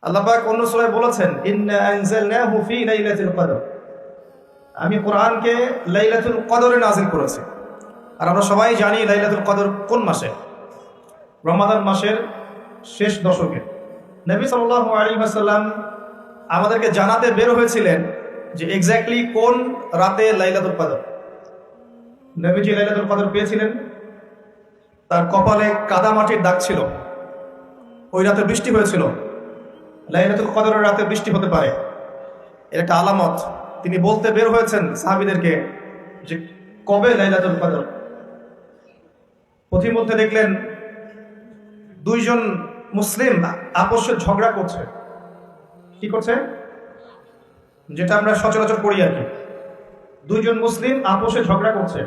আল্লাহ পাক অন্য সূরায় বলেছেন, ইন্না আনজালনাহু ফি লাইলাতুল কদর, আমি কোরআনকে লাইলাতুল কদরে নাযিল করেছি। আর আমরা সবাই জানি লাইলাতুল কদর কোন মাসে? রমাদান মাসের শেষ দশকে। নবী সাল্লাল্লাহু আলাইহি ওয়াসাল্লাম আমাদেরকে জানাতে বের হয়েছিলেন যে এক্স্যাক্টলি কোন রাতে লাইলাতুল কদর। নবীজি লাইলাতুল কদর পেয়েছিলেন, তার কপালে কাদা মাটির দাগ ছিল, ওই রাতে বৃষ্টি হয়েছিল। লাইলাতুল কদরের রাতে বৃষ্টি হতে পারে, এর একটা আলামত। তিনি বলতে বের হয়েছেন সাহাবীদেরকে যে কবে লাইলাতুল কদর। পথিমধ্যে দেখলেন দুইজন মুসলিম আপসে ঝগড়া করছে। কি করছে? যেটা আমরা সচরাচর করি আর কি। দুইজন মুসলিম আপসে ঝগড়া করছে।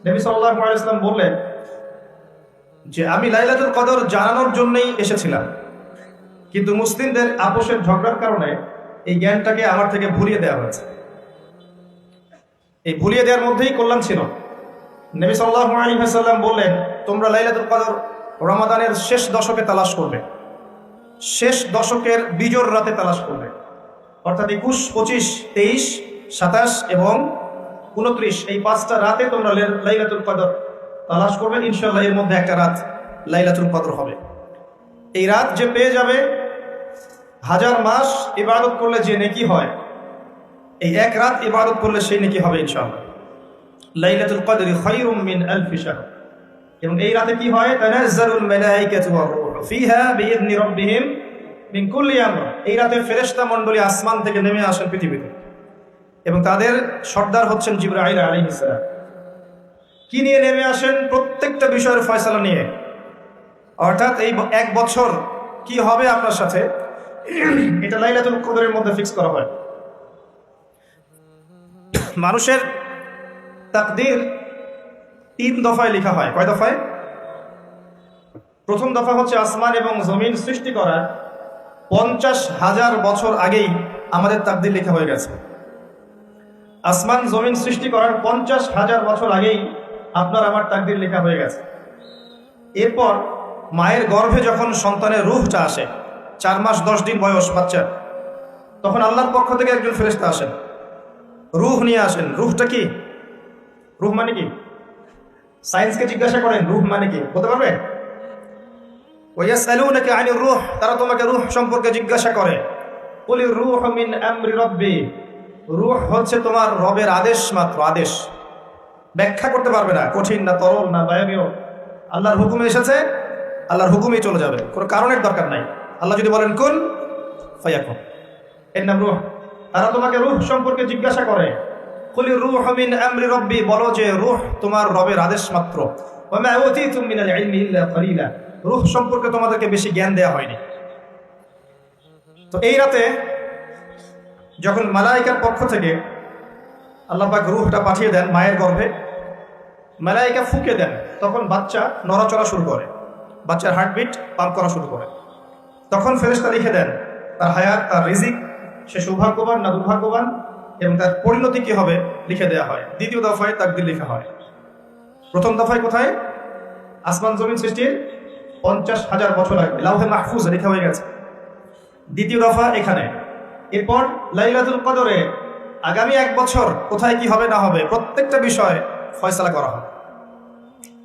নবী সাল্লাল্লাহু আলাইহি ওয়াসাল্লাম বললেন যে আমি লাইলাতুল কদর জানানোর জন্যই এসেছিলাম, কিন্তু মুসলিমদের আপসের ঝগড়ার কারণে এই জ্ঞানটাকে আমার থেকে ভুলিয়ে দেওয়া হয়েছে। এই ভুলিয়ে দেওয়ার মধ্যেই কল্যাণ ছিল। নবী সাল্লাল্লাহু আলাইহি ওয়াসাল্লাম বললেন, তোমরা লাইলাতুল কদর রমাদানের শেষ দশকে তালাশ করবে, শেষ দশকের বিজোড় রাতে তালাশ করবে, অর্থাৎ 21, 25, 23, 27 এবং 29 এই 5টা রাতে তোমরা লাইলাতুল কদর তালাশ করবে। ইনশাআল্লাহ এর মধ্যে একটা রাত লাইলাতুল কদর হবে। এই রাত যে পেয়ে যাবে, 1000 মাস ইবাদত করলে যে নেকি হয়, এই এক রাত ইবাদত করলে সেই নেকি হবে ইনশাআল্লাহ। লাইলাতুল কদরি খায়রুম মিন আলফি শাহর। এবং এই রাতে কি হয়? তানাজ্জালুল মালায়েকাতু ওয়ার রূহু ফিহা বিইذনি রাব্বিহিম মিন কুল্লি আমর। এই রাতে ফেরেশতা মণ্ডলী আসমান থেকে নেমে আসেন পৃথিবীতে, এবং তাদের সর্দার হচ্ছেন জিবরাইল আলাইহিস সালাম। কি নিয়ে নেমে আসেন? প্রত্যেকটা বিষয়ের ফয়সালা নিয়ে। অর্থাৎ এই এক বছর কি হবে আপনার সাথে, এটা লাইলাতুল কদরের মধ্যে ফিক্স করা হয়। মানুষের তাকদীর 3 দফায় লেখা হয়। কয় দফায়? প্রথম দফা হচ্ছে আসমান এবং জমিন সৃষ্টি করার 50,000 বছর আগেই আমাদের তাকদীর লেখা হয়ে গেছে। আসমান জমিন সৃষ্টি করার 50,000 বছর আগেই আপনার আমার তাকদীর লেখা হয়ে গেছে। এরপর মায়ের গর্ভে যখন সন্তানের রূহটা আসে, 4 মাস 10 দিন বয়স বাচ্চার, তখন আল্লাহর পক্ষ থেকে একজন ফেরেশতা আসেন, রূহ নিয়ে আসেন। রূহটা কি? রূহ মানে কি? সায়েন্সকে জিজ্ঞাসা করেন রূহ মানে কি, বলতে পারবে? ওয়ায়াসআলুনাকা আনির রূহ, তারা তোমাকে রূহ সম্পর্কে জিজ্ঞাসা করে। কুলির রূহু মিন আমরি রাব্বি, রূহ হচ্ছে তোমার রবের আদেশ মাত্র, আদেশ। ব্যাখ্যা করতে পারবে না, কঠিন না তরল না বায়বীয়। আল্লাহর হুকুমে এসেছে, আল্লাহর হুকুমেই চলে যাবে, কোনো কারণের দরকার নাই। আল্লাহ যদি বলেন কুন ফায়াকুন, এর নাম রূহ। তারা তোমাকে রূহ সম্পর্কে জিজ্ঞাসা করে। কুলির রূহু মিন আমরি রাব্বি, বলো যে রূহ তোমার রবের আদেশ মাত্র। ওয়া মা উতীতুম মিনাল ইলমি ইল্লা কলিলা, রূহ সম্পর্কে তোমাদেরকে বেশি জ্ঞান দেওয়া হয়নি। তো এই রাতে যখন মালায়েকার পক্ষ থেকে আল্লাহ পাক রূহটা পাঠিয়ে দেন মায়ের গর্ভে, মালায়েকা ফুঁকে দেন, তখন বাচ্চা নড়াচড়া শুরু করে, বাচ্চার হার্টবিট পাম্প করা শুরু করে। তখন ফেরেশতা লিখে দেন তার হায়াত, তার রিজিক, সে সৌভাগ্যবান না দুর্ভাগ্যবান, এবং তার পরিণতি কি হবে লিখে দেওয়া হয়। দ্বিতীয় দফায় তাকদীর লেখা হয়। প্রথম দফায় কোথায়? আসমান জমিন সৃষ্টির 50,000 বছর আগে লাউহে মাহফুজ লেখা হয়ে গেছে। দ্বিতীয় দফা এখানে। এরপর লাইলাতুল কদরে আগামী 1 বছর কোথায় কি হবে না হবে প্রত্যেকটা বিষয় ফয়সালা করা হয়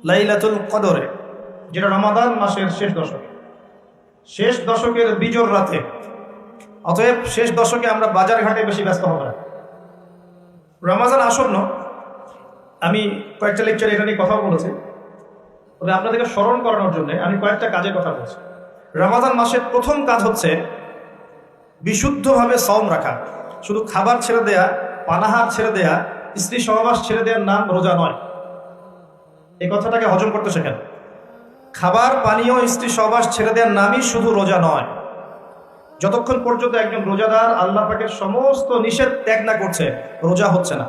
লাইলাতুল কদরে, যেটা রমাদান মাসের শেষ দশকে, শেষ দশকের বিজোড় রাতে। অতএব শেষ দশকে আমরা বাজার ঘাটে বেশি ব্যস্ত হব না। রমাদান আসন্ন, আমি কয়েকটা লেকচার এটা নিয়ে কথা বলেছি, তবে আপনাদেরকে স্মরণ করানোর জন্য আমি কয়েকটা কাজের কথা বলছি। রমাদান মাসের প্রথম কাজ হচ্ছে বিশুদ্ধভাবে সওম রাখা। শুধু খাবার ছেড়ে দেয়া, পানাহার ছেড়ে দেয়া, স্ত্রী সহবাস ছেড়ে দেওয়ার নাম রোজা নয়। এই কথাটাকে হজম করতে শেখেন। খাবার পানীয় স্ত্রী সহবাস ছেড়ে দেওয়ার নামই শুধু রোজা নয়। যতক্ষণ পর্যন্ত একজন রোজাদার আল্লাহ পাকের সমস্ত নিষেধ ত্যাগ না করছে, রোজা হচ্ছে না।